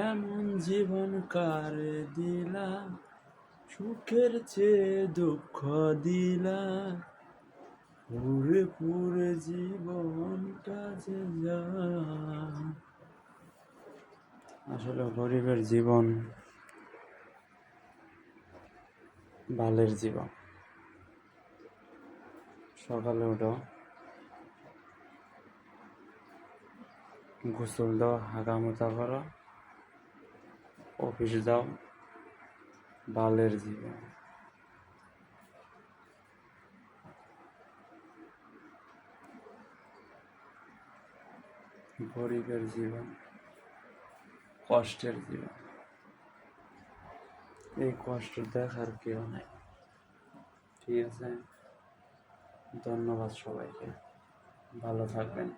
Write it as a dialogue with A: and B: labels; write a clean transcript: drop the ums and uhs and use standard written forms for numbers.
A: এমন জীবন কার দিলা, সুখের চেয়ে দুঃখ দিলা, পুরে পুরে জীবনটা যে যায়। আসলে গরিবের জীবন বালের জীবন। সকালে উঠো, গোসল দাও, হাগামোতা করো, অফিস যাও, বালের জীবন। গরিবের জীবন কষ্টের জীবন। এই কষ্ট দেখার কেউ নাই। ঠিক আছে, ধন্যবাদ সবাইকে, ভালো থাকবেন।